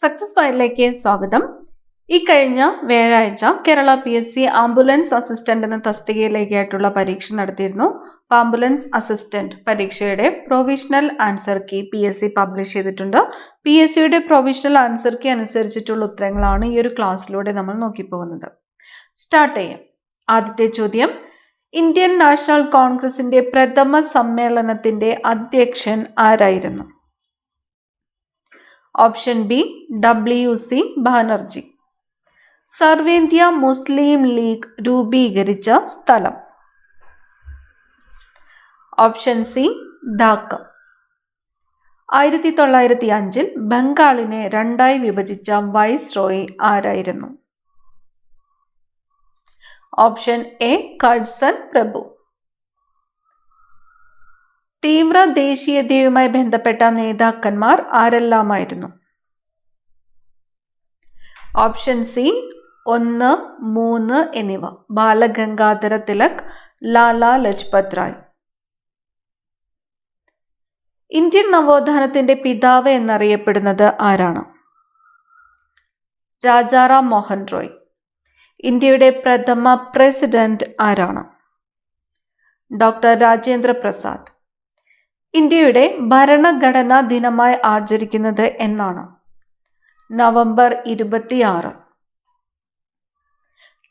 Success ഫയലിലേക്ക് സ്വാഗതം. ഈ കഴിഞ്ഞ വ്യാഴാഴ്ച കേരള PSC ആംബുലൻസ് അസിസ്റ്റന്റ് എന്ന തസ്തികയിലേക്കായിട്ടുള്ള പരീക്ഷ നടത്തിയിരുന്നു. ആംബുലൻസ് അസിസ്റ്റന്റ് പരീക്ഷയുടെ provisional answer key PSC publish ചെയ്തിട്ടുണ്ട്. PSCയുടെ പ്രൊവിഷണൽ ആൻസർ കീ അനുസരിച്ചിട്ടുള്ള ഉത്തരങ്ങളാണ് ഈ ഒരു ക്ലാസ്സിലൂടെ നമ്മൾ നോക്കിപ്പോകുന്നത്. സ്റ്റാർട്ട് ചെയ്യാം. ആദ്യത്തെ ചോദ്യം, ഇന്ത്യൻ നാഷണൽ കോൺഗ്രസിന്റെ പ്രഥമ സമ്മേളനത്തിന്റെ അധ്യക്ഷൻ ആരായിരുന്നു? Option B WC Banerjee. സർവേന്ത്യ മുസ്ലിം ലീഗ് രൂപീകരിച്ച സ്ഥലം? Option C Dhaka. 1905 ബംഗാളിനെ രണ്ടായി വിഭജിച്ച വൈസ്രോയി ആരായിരുന്നു? ഓപ്ഷൻ എ കഴ്സൺ പ്രഭു. തീവ്ര ദേശീയതയുമായി ബന്ധപ്പെട്ട നേതാക്കന്മാർ ആരെല്ലാമായിരുന്നു? ഓപ്ഷൻ സി 1, 3 എന്നിവ. ബാലഗംഗാധര തിലക്, ലാലാ ലജ്പത് റായ്. ഇന്ത്യൻ നവോത്ഥാനത്തിന്റെ പിതാവ് എന്നറിയപ്പെടുന്നത് ആരാണ്? രാജാറാം മോഹൻ റോയ്. ഇന്ത്യയുടെ പ്രഥമ പ്രസിഡന്റ് ആരാണ്? ഡോക്ടർ രാജേന്ദ്ര പ്രസാദ്. ഇന്ത്യയുടെ ഭരണഘടനാ ദിനമായി ആചരിക്കുന്നത് എന്നാണ്? നവംബർ 26.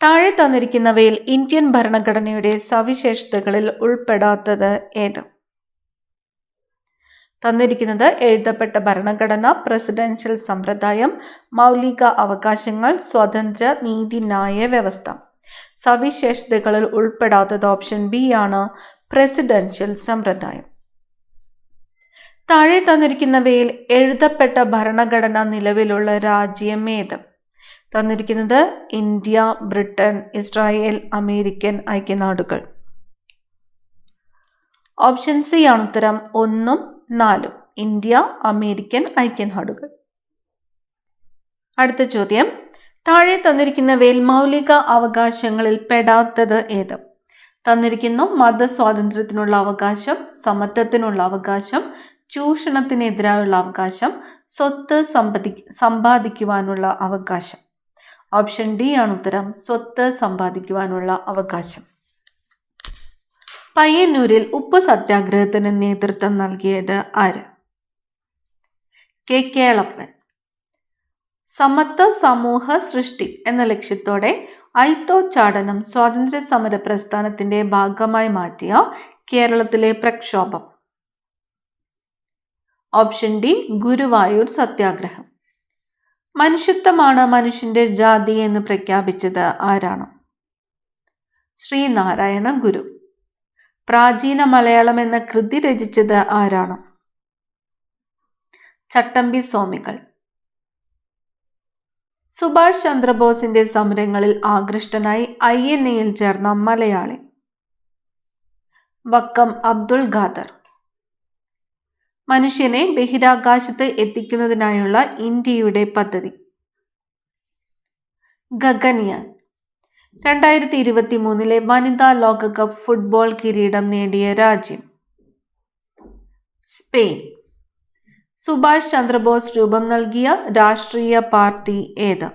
താഴെ തന്നിരിക്കുന്നവയിൽ ഇന്ത്യൻ ഭരണഘടനയുടെ സവിശേഷതകളിൽ ഉൾപ്പെടാത്തത് ഏത്? തന്നിരിക്കുന്നത് എഴുതപ്പെട്ട ഭരണഘടന, പ്രസിഡൻഷ്യൽ സമ്പ്രദായം, മൗലിക അവകാശങ്ങൾ, സ്വതന്ത്ര നീതിന്യായ വ്യവസ്ഥ. സവിശേഷതകളിൽ ഉൾപ്പെടാത്തത് ഓപ്ഷൻ ബി ആണ്, പ്രസിഡൻഷ്യൽ സമ്പ്രദായം. താഴെ തന്നിരിക്കുന്നവയിൽ എഴുതപ്പെട്ട ഭരണഘടന നിലവിലുള്ള രാജ്യം ഏത്? തന്നിരിക്കുന്നത് ഇന്ത്യ, ബ്രിട്ടൻ, ഇസ്രായേൽ, അമേരിക്കൻ ഐക്യനാടുകൾ. ഓപ്ഷൻ സി ആണ് ഉത്തരം. 1, 4. ഇന്ത്യ, അമേരിക്കൻ ഐക്യനാടുകൾ. അടുത്ത ചോദ്യം, താഴെ തന്നിരിക്കുന്നവയിൽ മൗലിക അവകാശങ്ങളിൽ പെടാത്തത് ഏത്? തന്നിരിക്കുന്നു മതസ്വാതന്ത്ര്യത്തിനുള്ള അവകാശം, സമത്വത്തിനുള്ള അവകാശം, ചൂഷണത്തിനെതിരായുള്ള അവകാശം, സ്വത്ത് സമ്പാദിക്കുവാനുള്ള അവകാശം. ഓപ്ഷൻ ഡി ആണ് ഉത്തരം. സ്വത്ത് സമ്പാദിക്കുവാനുള്ള അവകാശം. പയ്യന്നൂരിൽ ഉപ്പ് സത്യാഗ്രഹത്തിന് നേതൃത്വം നൽകിയത് ആര്? കേളപ്പൻ. സമത്വ സമൂഹ സൃഷ്ടി എന്ന ലക്ഷ്യത്തോടെ അയിത്തോച്ചാടനം സ്വാതന്ത്ര്യ സമര പ്രസ്ഥാനത്തിന്റെ ഭാഗമായി മാറ്റിയ കേരളത്തിലെ പ്രക്ഷോഭം? ഓപ്ഷൻ ഡി ഗുരുവായൂർ സത്യാഗ്രഹം. മനുഷ്യത്വമാണ് മനുഷ്യന്റെ ജാതി എന്ന് പ്രഖ്യാപിച്ചത് ആരാണ്? ശ്രീനാരായണ ഗുരു. പ്രാചീന മലയാളം എന്ന കൃതി രചിച്ചത് ആരാണ്? ചട്ടമ്പി സ്വാമികൾ. സുഭാഷ് ചന്ദ്രബോസിന്റെ സമരങ്ങളിൽ ആകൃഷ്ടനായി INA-യിൽ ചേർന്ന മലയാളി? വക്കം അബ്ദുൾ ഖാദർ. മനുഷ്യനെ ബഹിരാകാശത്ത് എത്തിക്കുന്നതിനായുള്ള ഇന്ത്യയുടെ പദ്ധതി? ഗഗൻയാൻ. 2023 വനിതാ ലോകകപ്പ് ഫുട്ബോൾ കിരീടം നേടിയ രാജ്യം? സ്പെയിൻ. സുഭാഷ് ചന്ദ്രബോസ് രൂപം നൽകിയ രാഷ്ട്രീയ പാർട്ടി ഏത്?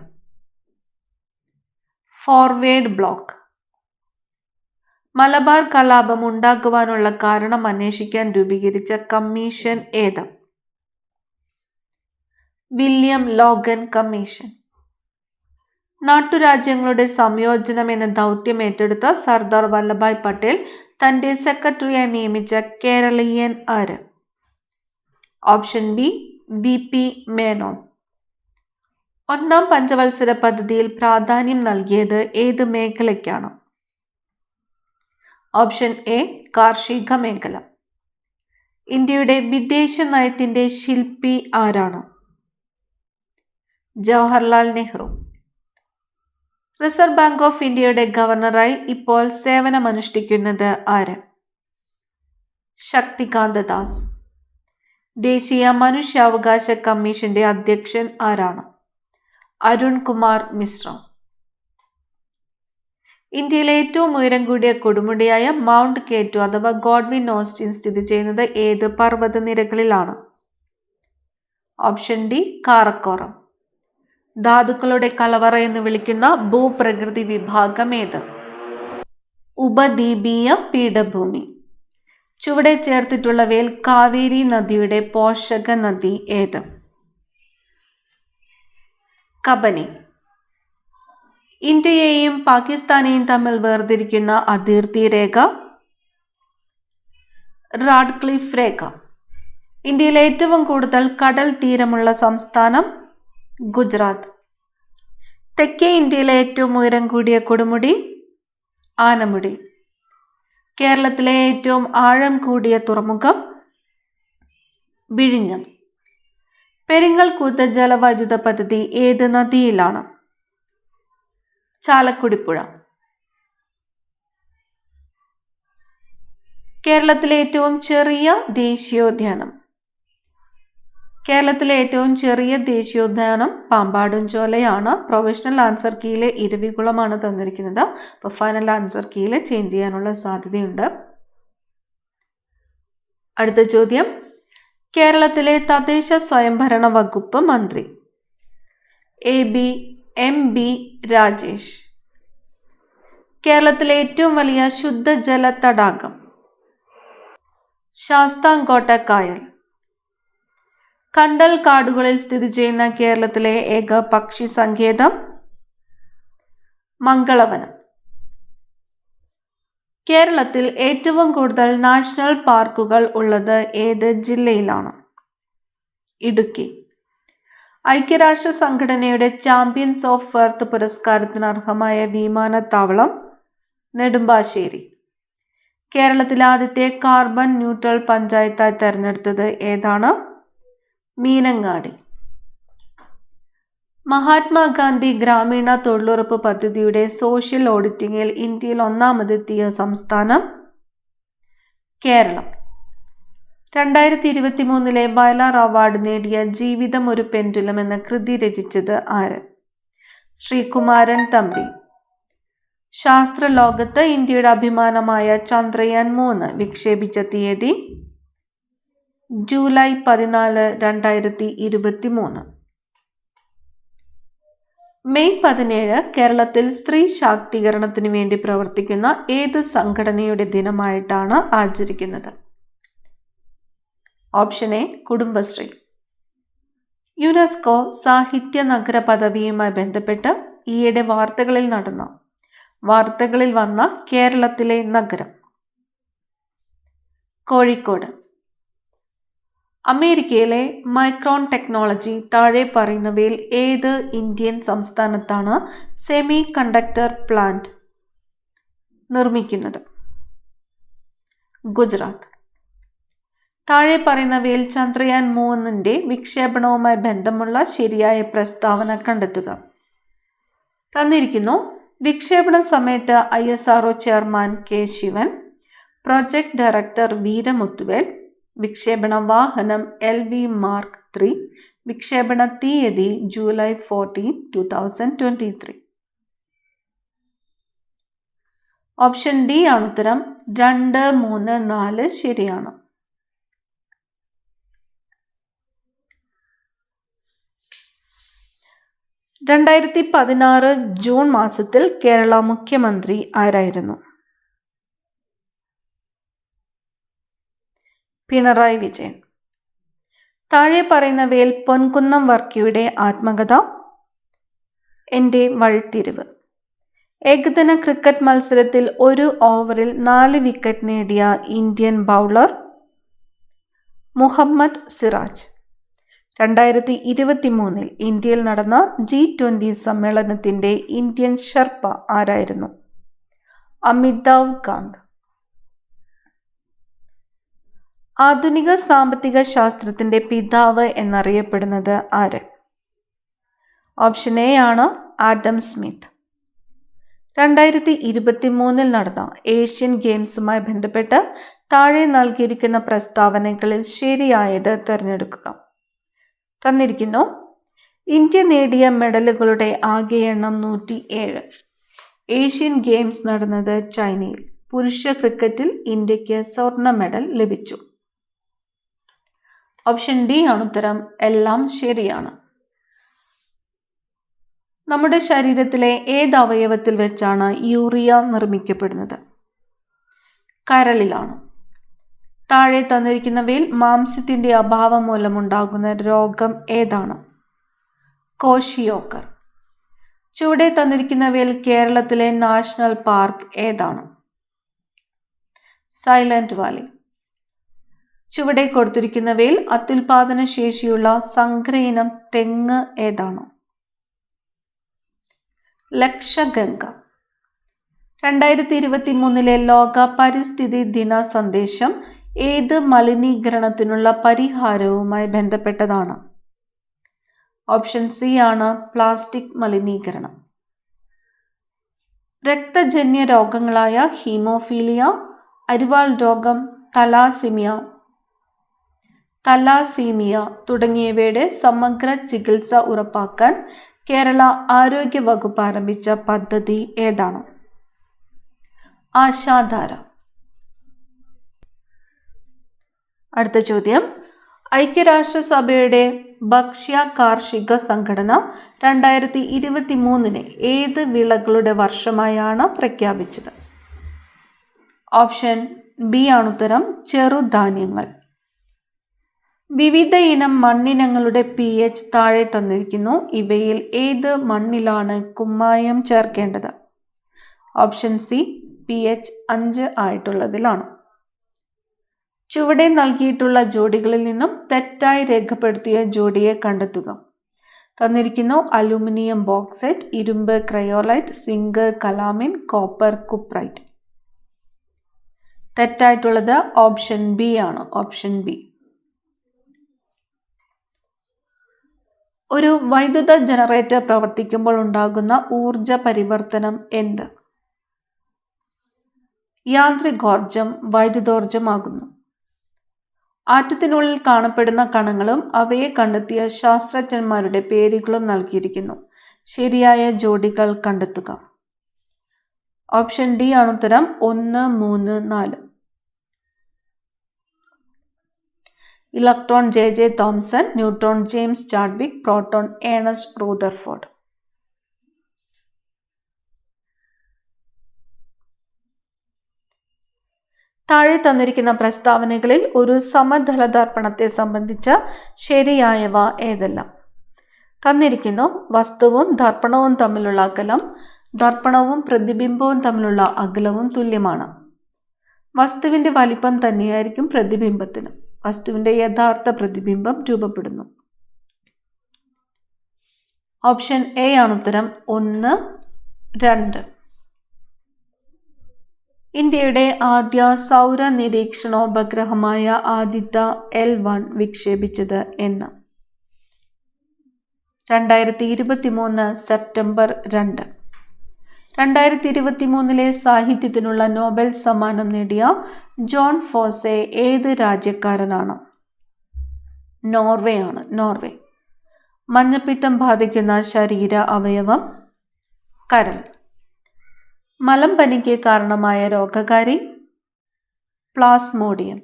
Forward block. മലബാർ കലാപം ഉണ്ടാക്കുവാനുള്ള കാരണം അന്വേഷിക്കാൻ രൂപീകരിച്ച കമ്മീഷൻ ഏത്? William Logan commission. നാട്ടുരാജ്യങ്ങളുടെ സംയോജനം എന്ന ദൗത്യം ഏറ്റെടുത്ത സർദാർ വല്ലഭായ് പട്ടേൽ തന്റെ സെക്രട്ടറിയായി നിയമിച്ച കേരളീയൻ ആര്? Option B VP Menon. 1ാം പഞ്ചവത്സര പദ്ധതിയിൽ പ്രാധാന്യം നൽകിയത് ഏത് മേഖലയ്ക്കാണ്? ഓപ്ഷൻ എ കാർഷിക മേഖല. ഇന്ത്യയുടെ വിദേശ നയത്തിന്റെ ശില്പി ആരാണ്? Jawaharlal Nehru. Reserve bank of ഇന്ത്യയുടെ ഗവർണറായി ഇപ്പോൾ സേവനമനുഷ്ഠിക്കുന്നത് ആര്? ശക്തികാന്ത ദാസ്. ദേശീയ മനുഷ്യാവകാശ കമ്മീഷന്റെ അധ്യക്ഷൻ ആരാണ്? അരുൺ കുമാർ മിശ്ര. ഇന്ത്യയിലെ ഏറ്റവും ഉയരം കൂടിയ കൊടുമുടിയായ മൗണ്ട് K2 അഥവാ ഗോഡ്വിൻ ഓസ്റ്റിൻ സ്ഥിതി ചെയ്യുന്നത് ഏത് പർവ്വതനിരകളിലാണ്? Option D Karakoram. ധാതുക്കളുടെ കലവറ എന്ന് വിളിക്കുന്ന ഭൂപ്രകൃതി വിഭാഗം ഏത്? ഉപദ്വീപീയ പീഠഭൂമി. ചുവടെ ചേർത്തിട്ടുള്ളവയിൽ കാവേരി നദിയുടെ പോഷക നദി ഏത്? കബനി. ഇന്ത്യയെയും പാകിസ്ഥാനെയും തമ്മിൽ വേർതിരിക്കുന്ന അതിർത്തി രേഖ റാഡ്ക്ലിഫ് രേഖ. ഇന്ത്യയിൽ ഏറ്റവും കൂടുതൽ കടൽ തീരമുള്ള സംസ്ഥാനം ഗുജറാത്ത്. തെക്കേ ഇന്ത്യയിലെ ഏറ്റവും ഉയരം കൂടിയ കൊടുമുടി ആനമുടി. കേരളത്തിലെ ഏറ്റവും ആഴം കൂടിയ തുറമുഖം വിഴിഞ്ഞം. പെരിങ്ങൽകുത്ത് ജലവൈദ്യുത പദ്ധതി ഏത് നദിയിലാണ്? ചാലക്കുടിപ്പുഴ. കേരളത്തിലെ ഏറ്റവും ചെറിയ ദേശീയോദ്യാനം. കേരളത്തിലെ ഏറ്റവും ചെറിയ ദേശീയോദ്യാനം പാമ്പാടുംചോലയാണ്. പ്രൊവിഷണൽ ആൻസർ കീയിലെ ഇരവികുളമാണ് തന്നിരിക്കുന്നത്. അപ്പോൾ ഫൈനൽ ആൻസർ കീയിൽ ചേഞ്ച് ചെയ്യാനുള്ള സാധ്യതയുണ്ട്. അടുത്ത ചോദ്യം, കേരളത്തിലെ തദ്ദേശ സ്വയംഭരണ വകുപ്പ് മന്ത്രി എം.ബി. രാജേഷ്. കേരളത്തിലെ ഏറ്റവും വലിയ ശുദ്ധജല തടാകം ശാസ്താംകോട്ട കായൽ. കണ്ടൽ കാടുകളിൽ സ്ഥിതി ചെയ്യുന്ന കേരളത്തിലെ ഏക പക്ഷി സങ്കേതം മംഗളവനം. കേരളത്തിൽ ഏറ്റവും കൂടുതൽ നാഷണൽ പാർക്കുകൾ ഉള്ളത് ഏത് ജില്ലയിലാണ്? ഇടുക്കി. ഐക്യരാഷ്ട്ര സംഘടനയുടെ ചാമ്പ്യൻസ് ഓഫ് എർത്ത് പുരസ്കാരത്തിന് അർഹമായ വിമാനത്താവളം നെടുമ്പാശ്ശേരി. കേരളത്തിലെ ആദ്യത്തെ കാർബൺ ന്യൂട്രൽ പഞ്ചായത്തായി തെരഞ്ഞെടുത്തത് ഏതാണ്? മീനങ്ങാടി. മഹാത്മാഗാന്ധി ഗ്രാമീണ തൊഴിലുറപ്പ് പദ്ധതിയുടെ സോഷ്യൽ ഓഡിറ്റിംഗിൽ ഇന്ത്യയിൽ ഒന്നാമതെത്തിയ സംസ്ഥാനം കേരളം. 2023 വയലാർ അവാർഡ് നേടിയ ജീവിതം ഒരു പെൻഡുലം എന്ന കൃതി രചിച്ചത് ആര്? ശ്രീകുമാരൻ തമ്പി. ശാസ്ത്രലോകത്ത് ഇന്ത്യയുടെ അഭിമാനമായ ചന്ദ്രയാൻ 3 വിക്ഷേപിച്ച തീയതി ജൂലൈ 14, 2023. മെയ് 17 കേരളത്തിൽ സ്ത്രീ ശാക്തീകരണത്തിന് വേണ്ടി പ്രവർത്തിക്കുന്ന ഏത് സംഘടനയുടെ ദിനമായിട്ടാണ് ആചരിക്കുന്നത്? Option A Kudumbashree. യുനെസ്കോ സാഹിത്യ നഗര പദവിയുമായി ബന്ധപ്പെട്ട് ഈയിടെ വാർത്തകളിൽ വന്ന കേരളത്തിലെ നഗരം കോഴിക്കോട്. അമേരിക്കയിലെ മൈക്രോൺ ടെക്നോളജി താഴെ പറയുന്നവയിൽ ഏത് ഇന്ത്യൻ സംസ്ഥാനത്താണ് സെമി കണ്ടക്ടർ പ്ലാന്റ് നിർമ്മിക്കുന്നത്? ഗുജറാത്ത്. താഴെ പറയുന്നവയിൽ ചന്ദ്രയാൻ 3 വിക്ഷേപണവുമായി ബന്ധമുള്ള ശരിയായ പ്രസ്താവന കണ്ടെത്തുക. തന്നിരിക്കുന്നു. വിക്ഷേപണ സമയത്ത് ISRO chairman K Sivan, project director Veeramuthuvel, വിക്ഷേപണ വാഹനം LV Mark 3, വിക്ഷേപണ തീയതി ജൂലൈ 14, 2023. ഓപ്ഷൻ ഡി ആണ് ഉത്തരം. 2, 3, 4 ശരിയാണ്. ജൂൺ മാസത്തിൽ കേരള മുഖ്യമന്ത്രി ആരായിരുന്നു? പിണറായി വിജയൻ. താഴെ പറയുന്നവയിൽ പൊൻകുന്നം വർക്കിയുടെ ആത്മകഥ എൻ്റെ വഴിത്തിരിവ്. ഏകദിന ക്രിക്കറ്റ് മത്സരത്തിൽ ഒരു ഓവറിൽ 4 വിക്കറ്റ് നേടിയ ഇന്ത്യൻ ബൗളർ മുഹമ്മദ് സിറാജ്. 2023 ഇന്ത്യയിൽ നടന്ന G20 സമ്മേളനത്തിൻ്റെ ഇന്ത്യൻ ഷെർപ്പ ആരായിരുന്നു? അമിതാവ് കാന്ത്. ആധുനിക സാമ്പത്തിക ശാസ്ത്രത്തിൻ്റെ പിതാവ് എന്നറിയപ്പെടുന്നത് ആര്? ഓപ്ഷൻ എ ആണ് ആഡം സ്മിത്ത്. 2023 നടന്ന ഏഷ്യൻ ഗെയിംസുമായി ബന്ധപ്പെട്ട് താഴെ നൽകിയിരിക്കുന്ന പ്രസ്താവനകളിൽ ശരിയായത് തിരഞ്ഞെടുക്കുക. തന്നിരിക്കുന്നു. ഇന്ത്യ നേടിയ മെഡലുകളുടെ ആകെ എണ്ണം 107. ഏഷ്യൻ ഗെയിംസ് നടന്നത് ചൈനയിൽ. പുരുഷ ക്രിക്കറ്റിൽ ഇന്ത്യക്ക് സ്വർണ്ണ മെഡൽ ലഭിച്ചു. ഓപ്ഷൻ ഡി ആണ് ഉത്തരം. എല്ലാം ശരിയാണ്. നമ്മുടെ ശരീരത്തിലെ ഏത് അവയവത്തിൽ വെച്ചാണ് യൂറിയ നിർമ്മിക്കപ്പെടുന്നത്? കരളിലാണ്. താഴെ തന്നിരിക്കുന്നവയിൽ മാംസ്യത്തിന്റെ അഭാവം മൂലമുണ്ടാകുന്ന രോഗം ഏതാണ്? കോഷിയോക്കർ. ചുവടെ തന്നിരിക്കുന്നവയിൽ കേരളത്തിലെ നാഷണൽ പാർക്ക് ഏതാണ്? Silent Valley. ചുവടെ കൊടുത്തിരിക്കുന്നവയിൽ അത്യുൽപാദന ശേഷിയുള്ള സങ്കരയിനം തെങ്ങ് ഏതാണ്? ലക്ഷഗംഗ. 2023 ലോക പരിസ്ഥിതി ദിന സന്ദേശം ഏത് മലിനീകരണത്തിനുള്ള പരിഹാരവുമായി ബന്ധപ്പെട്ടതാണ്? ഓപ്ഷൻ സി ആണ് പ്ലാസ്റ്റിക് മലിനീകരണം. രക്തജന്യ രോഗങ്ങളായ ഹീമോഫീലിയ, അരിവാൾ രോഗം, തലാസീമിയ തുടങ്ങിയവയുടെ സമഗ്ര ചികിത്സ ഉറപ്പാക്കാൻ കേരള ആരോഗ്യ വകുപ്പ് ആരംഭിച്ച പദ്ധതി ഏതാണ്? ആശാധാര. അടുത്ത ചോദ്യം, ഐക്യരാഷ്ട്രസഭയുടെ ഭക്ഷ്യ കാർഷിക സംഘടന 2023 ഏത് വിളകളുടെ വർഷമായാണ് പ്രഖ്യാപിച്ചത്? ഓപ്ഷൻ ബി ആണുത്തരം, ചെറുധാന്യങ്ങൾ. വിവിധ ഇനം മണ്ണിനങ്ങളുടെ pH താഴെ തന്നിരിക്കുന്നു. ഇവയിൽ ഏത് മണ്ണിലാണ് കുമ്മായം ചേർക്കേണ്ടത്? ഓപ്ഷൻ സി pH 5 ആയിട്ടുള്ളതിലാണ്. ചുവടെ നൽകിയിട്ടുള്ള ജോഡികളിൽ നിന്നും തെറ്റായി രേഖപ്പെടുത്തിയ ജോഡിയെ കണ്ടെത്തുക. തന്നിരിക്കുന്നു അലൂമിനിയം ബോക്സൈറ്റ്, ഇരുമ്പ് cryolite, zinc calamine, copper cuprite. തെറ്റായിട്ടുള്ളത് ഓപ്ഷൻ ബി ആണ്. Option B. ഒരു വൈദ്യുത ജനറേറ്റർ പ്രവർത്തിക്കുമ്പോൾ ഉണ്ടാകുന്ന ഊർജ പരിവർത്തനം എന്ത്? യാന്ത്രികോർജം വൈദ്യുതോർജമാകുന്നു. ആറ്റത്തിനുള്ളിൽ കാണപ്പെടുന്ന കണങ്ങളും അവയെ കണ്ടെത്തിയ ശാസ്ത്രജ്ഞന്മാരുടെ പേരുകളും നൽകിയിരിക്കുന്നു. ശരിയായ ജോഡികൾ കണ്ടെത്തുക. ഓപ്ഷൻ ഡി ആണുത്തരം. 1, 3, 4. Electron J.J. Thomson, neutron James Chadwick, proton Ernest Rutherford. താഴെ തന്നിരിക്കുന്ന പ്രസ്താവനകളിൽ ഒരു സമതല ദർപ്പണത്തെ സംബന്ധിച്ച ശരിയായവ ഏതെല്ലാം? തന്നിരിക്കുന്നു വസ്തുവും ദർപ്പണവും തമ്മിലുള്ള അകലം, ദർപ്പണവും പ്രതിബിംബവും തമ്മിലുള്ള അകലവും തുല്യമാണ്. വസ്തുവിന്റെ വലിപ്പം തന്നെയായിരിക്കും പ്രതിബിംബത്തിന്. വസ്തുവിന്റെ യഥാർത്ഥ പ്രതിബിംബം രൂപപ്പെടുന്നു. ഓപ്ഷൻ എ ആണുത്തരം. 1, 2. ഇന്ത്യയുടെ ആദ്യ സൗര നിരീക്ഷണോപഗ്രഹമായ ആദിത്യ L1 വിക്ഷേപിച്ചത് എന്ന്? 2023 സെപ്റ്റംബർ 2. 2023 സാഹിത്യത്തിനുള്ള നോബൽ സമ്മാനം നേടിയ ജോൺ ഫോസെ ഏത് രാജ്യക്കാരനാണ്? നോർവേ ആണ്. നോർവേ. മഞ്ഞപ്പിത്തം ബാധിക്കുന്ന ശരീര അവയവം? കരൾ. മലമ്പനിക്ക് കാരണമായ രോഗകാരി? പ്ലാസ്മോഡിയം.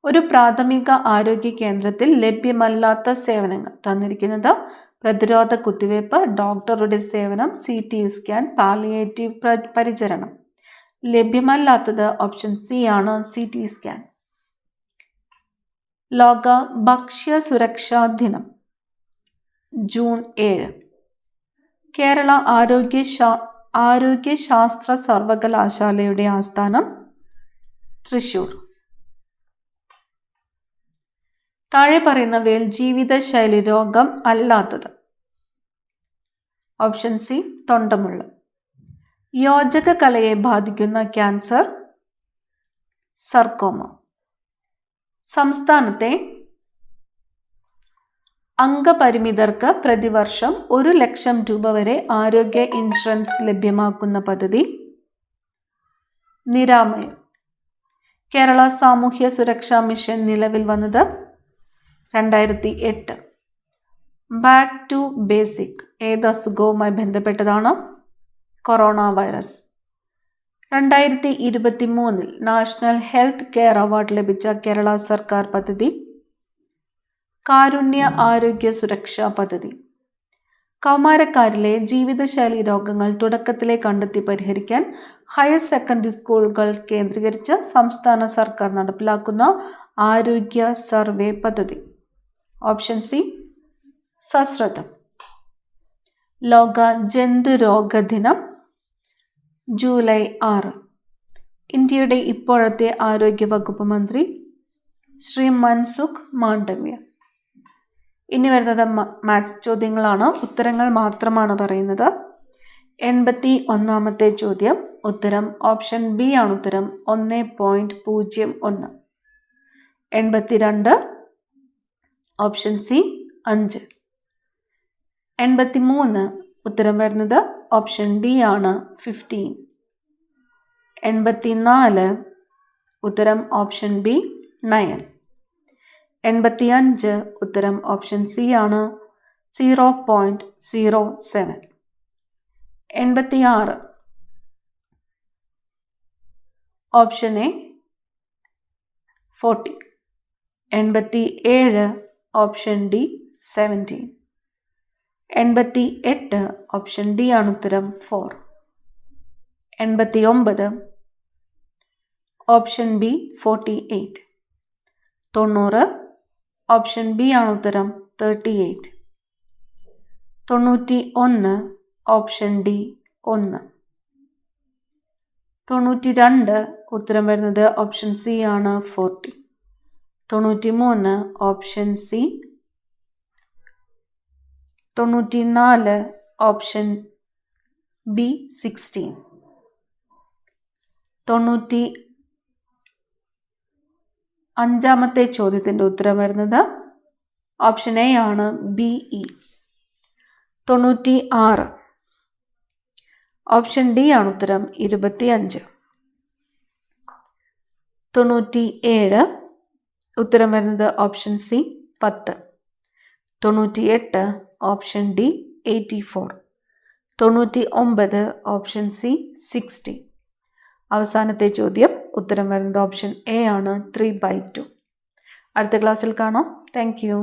ഒരു പ്രാഥമിക ആരോഗ്യ കേന്ദ്രത്തിൽ ലഭ്യമല്ലാത്ത സേവനങ്ങൾ തന്നിരിക്കുന്നത് പ്രതിരോധ കുത്തിവയ്പ്, ഡോക്ടറുടെ സേവനം, CT സ്കാൻ, പാലിയേറ്റീവ് പരിചരണം. ലഭ്യമല്ലാത്തത് ഓപ്ഷൻ സി ആണ്, CT സ്കാൻ. ലോക ഭക്ഷ്യ സുരക്ഷാ ദിനം ജൂൺ 7. കേരള ആരോഗ്യ ശാസ്ത്ര സർവകലാശാലയുടെ ആസ്ഥാനം? തൃശൂർ. താഴെ പറയുന്നവയിൽ ജീവിതശൈലി രോഗം അല്ലാത്തത്? Option C തൊണ്ടമുള്ള. യോജക കലയെ ബാധിക്കുന്ന ക്യാൻസർ? സർക്കോമ. സംസ്ഥാനത്തെ അംഗപരിമിതർക്ക് പ്രതിവർഷം 1 ലക്ഷം രൂപ വരെ ആരോഗ്യ ഇൻഷുറൻസ് ലഭ്യമാക്കുന്ന പദ്ധതി? നിരാമയം. കേരള സാമൂഹ്യ സുരക്ഷാ മിഷൻ നിലവിൽ വന്നത് 2008. ബാക്ക് ടു ബേസിക് ഏത് അസുഖവുമായി ബന്ധപ്പെട്ടതാണ്? Corona virus. 2023 national health care award ലഭിച്ച കേരള സർക്കാർ പദ്ധതി? കാരുണ്യ ആരോഗ്യ സുരക്ഷാ പദ്ധതി. കൗമാരക്കാരിലെ ജീവിതശൈലി രോഗങ്ങൾ തുടക്കത്തിലെ കണ്ടെത്തി പരിഹരിക്കാൻ ഹയർ സെക്കൻഡറി സ്കൂളുകൾ കേന്ദ്രീകരിച്ച് സംസ്ഥാന സർക്കാർ നടപ്പിലാക്കുന്ന ആരോഗ്യ സർവേ പദ്ധതി. ഓപ്ഷൻ സി സശ്രദ്ധം. ലോക ജന്തുരോഗ ദിനം ജൂലൈ 6. ഇന്ത്യയുടെ ഇപ്പോഴത്തെ ആരോഗ്യ വകുപ്പ് മന്ത്രി ശ്രീ മൻസുഖ് മാണ്ഡവ്യ. ഇനി വരുന്നത് മാത്സ് ചോദ്യങ്ങളാണ്. ഉത്തരങ്ങൾ മാത്രമാണ് പറയുന്നത്. 81ാമത്തെ ചോദ്യം ഉത്തരം ഓപ്ഷൻ ബി ആണ്. ഉത്തരം 1.01. 82 ഓപ്ഷൻ സി 5. 83 ഉത്തരം വരുന്നത് ഓപ്ഷൻ ഡി ആണ് 15. 84 ഉത്തരം ഓപ്ഷൻ ബി 9. 85 ഉത്തരം ഓപ്ഷൻ സി ആണ് 0.07. 86 option A 40. 87 option D 17. 88 option D ആണ് ഉത്തരം 4. 89 ഓപ്ഷൻ ബി 48. 90 ഓപ്ഷൻ ബി ആണ് ഉത്തരം 38. 91 ഓപ്ഷൻ ഡി 1. 92 ഉത്തരം വരുന്നത് ഓപ്ഷൻ സി ആണ് 40. 93 ഓപ്ഷൻ സി. 94 option B 16. 95ാമത്തെ ചോദ്യത്തിൻ്റെ ഉത്തരം വരുന്നത് ഓപ്ഷൻ എ ആണ് BE. 96 ഓപ്ഷൻ ഡി ആണ് ഉത്തരം 25. 97 ഉത്തരം വരുന്നത് option C 10. 98 option D 84. 99 option C 60. അവസാനത്തെ ചോദ്യം ഉത്തരം വരുന്നത് ഓപ്ഷൻ എ ആണ് 3/2. അടുത്ത ക്ലാസ്സിൽ കാണാം. Thank you.